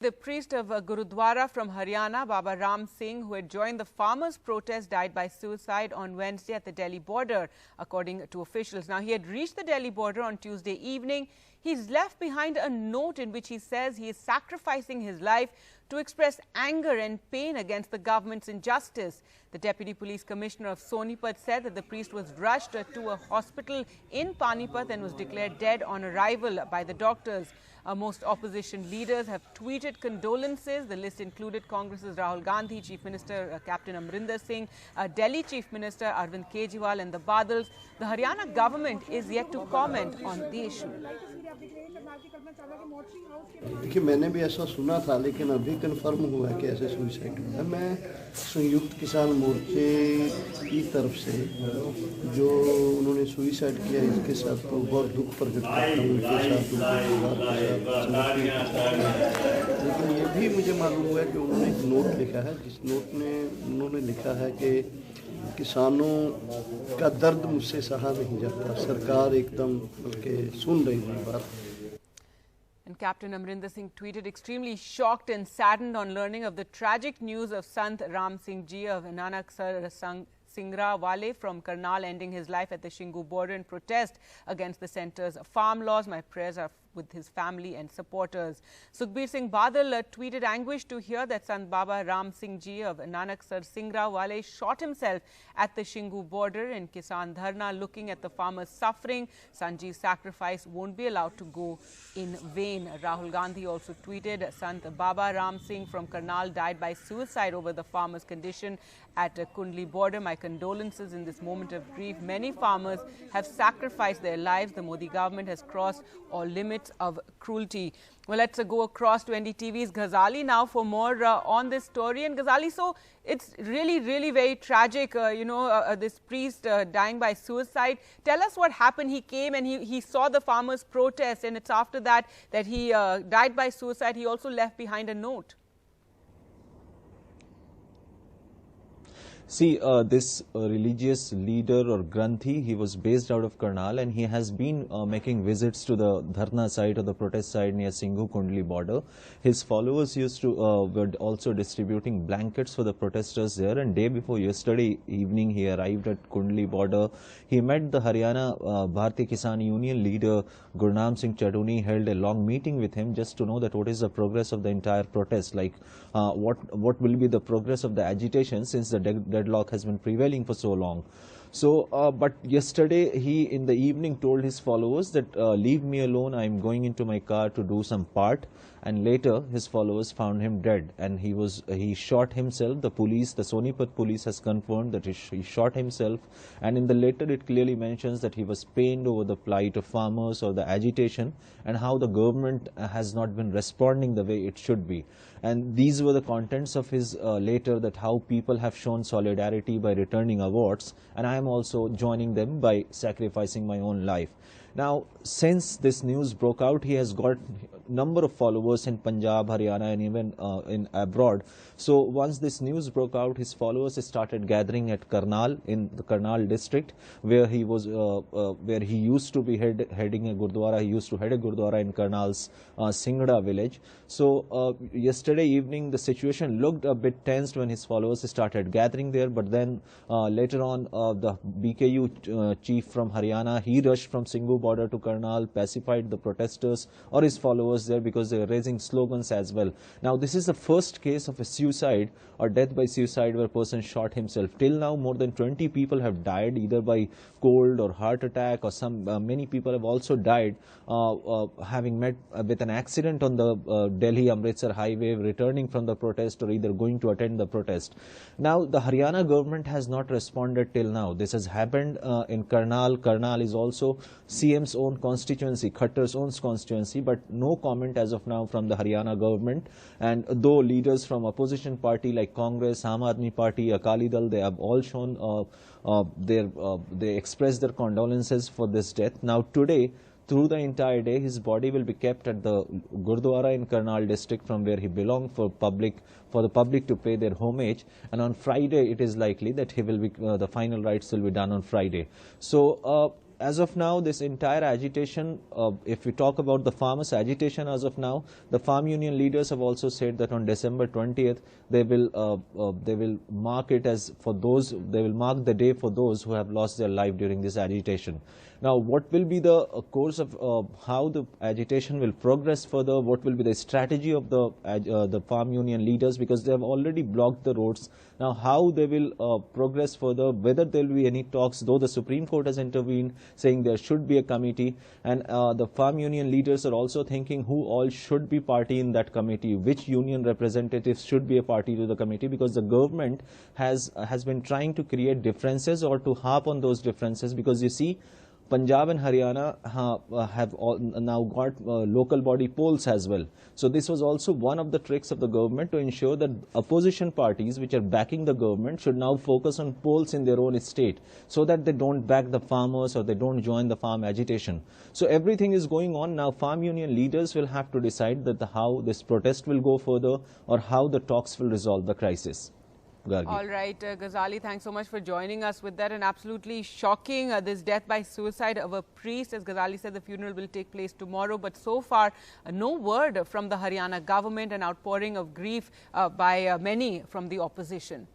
The priest of Gurdwara from Haryana, Baba Ram Singh, who had joined the farmers' protest, died by suicide on Wednesday at the Delhi border, according to officials. Now, he had reached the Delhi border on Tuesday evening. He's left behind a note in which he says he is sacrificing his life to express anger and pain against the government's injustice. The Deputy Police Commissioner of Sonipat said that the priest was rushed to a hospital in Panipat and was declared dead on arrival by the doctors. Most opposition leaders have tweeted condolences. The list included Congress's Rahul Gandhi, Chief Minister Captain Amrinder Singh, Delhi Chief Minister Arvind Kejriwal and the Badals. The Haryana government is yet to comment on the issue. देखिए, मैंने भी ऐसा सुना था, लेकिन अभी confirm हुआ कि ऐसे सुसाइड हुआ है। मैं संयुक्त किसान मोर्चे की तरफ से जो उन्होंने सुसाइड किया, इसके साथ तो बहुत दुख प्रकट करता हूँ। लेकिन ये भी मुझे मालूम हुआ है कि उन्होंने एक नोट लिखा है, जिस नोट में उन्होंने लिखा है कि किसानों का दर्द मुझसे सहा नहीं जाता, सरकार एकदम बल्कि सुन रही है बात। And Captain Amrinder Singh tweeted, extremely shocked and saddened on learning of the tragic news of Sant Ram Singh Ji of Nanaksar Singra Wale from Karnal ending his life at the Singhu border in protest against the centre's farm laws. My prayers are with his family and supporters. Sukhbir Singh Badal tweeted anguish to hear that Sant Baba Ram Singh Ji of Nanaksar Singra Wale shot himself at the Singhu border in Kisan Dharna. Looking at the farmers' suffering, Sanji's sacrifice won't be allowed to go in vain. Rahul Gandhi also tweeted, Sant Baba Ram Singh from Karnal died by suicide over the farmers' condition at Kundli border. My condolences in this moment of grief. Many farmers have sacrificed their lives. The Modi government has crossed all limits of cruelty. Well, let's go across to NDTV's Ghazali now for more on this story. And Ghazali, so it's really very tragic, this priest dying by suicide. Tell us what happened. He came and he saw the farmers' protest, and it's after that he died by suicide. He also left behind a note. See, this religious leader or Granthi, he was based out of Karnal, and he has been making visits to the Dharna site or the protest site near Singhu Kundli border. His followers used to were also distributing blankets for the protesters there, and day before yesterday evening he arrived at Kundli border. He met the Haryana Bharatiya Kisan Union leader Ram Singh Chaduni, held a long meeting with him just to know that what is the progress of the entire protest, like what will be the progress of the agitation since the deadlock has been prevailing for so long. So, but yesterday he in the evening told his followers that leave me alone, I am going into my car to do some part. And later his followers found him dead, and he shot himself. The police, the Sonipat police, has confirmed that he shot himself, and in the letter it clearly mentions that he was pained over the plight of farmers or the agitation and how the government has not been responding the way it should be. And these were the contents of his letter, that how people have shown solidarity by returning awards, and I am also joining them by sacrificing my own life. Now, since this news broke out, he has got a number of followers in Punjab, Haryana, and even in abroad. So once this news broke out, his followers started gathering at Karnal, in the Karnal district, where he was, where he used to be heading a Gurdwara. He used to head a Gurdwara in Karnal's Singhda village. So yesterday evening, the situation looked a bit tensed when his followers started gathering there. But then later on, the BKU chief from Haryana, he rushed from Singhu border to Karnal, pacified the protesters or his followers there, because they were raising slogans as well. Now, this is the first case of a suicide or death by suicide where a person shot himself. Till now, more than 20 people have died either by cold or heart attack, or many people have also died having met with an accident on the Delhi-Amritsar highway returning from the protest or either going to attend the protest. Now, the Haryana government has not responded till now. This has happened in Karnal. Karnal is also CM's own constituency, Khattar's own constituency, but no comment as of now from the Haryana government. And though leaders from opposition party like Congress, Aam Aadmi Party, Akali Dal, they have all shown they expressed their condolences for this death. Now today, through the entire day, his body will be kept at the Gurdwara in Karnal district, from where he belonged, for the public to pay their homage. And on Friday, it is likely that he will be the final rites will be done on Friday. So as of now, this entire agitation, if we talk about the farmers' agitation as of now, the farm union leaders have also said that on December 20th, they will mark it as for those, they will mark the day for those who have lost their life during this agitation. Now, what will be the course of how the agitation will progress further? What will be the strategy of the farm union leaders, because they have already blocked the roads. Now, how they will progress further, whether there will be any talks, though the Supreme Court has intervened saying there should be a committee, and the farm union leaders are also thinking who all should be party in that committee, which union representatives should be a party to the committee, because the government has been trying to create differences or to harp on those differences, because you see, Punjab and Haryana have now got local body polls as well. So this was also one of the tricks of the government to ensure that opposition parties which are backing the government should now focus on polls in their own state, so that they don't back the farmers or they don't join the farm agitation. So everything is going on now. Farm union leaders will have to decide that how this protest will go further or how the talks will resolve the crisis. Gargi. All right, Ghazali, thanks so much for joining us with that. And absolutely shocking, this death by suicide of a priest. As Ghazali said, the funeral will take place tomorrow. But so far, no word from the Haryana government, an outpouring of grief by many from the opposition.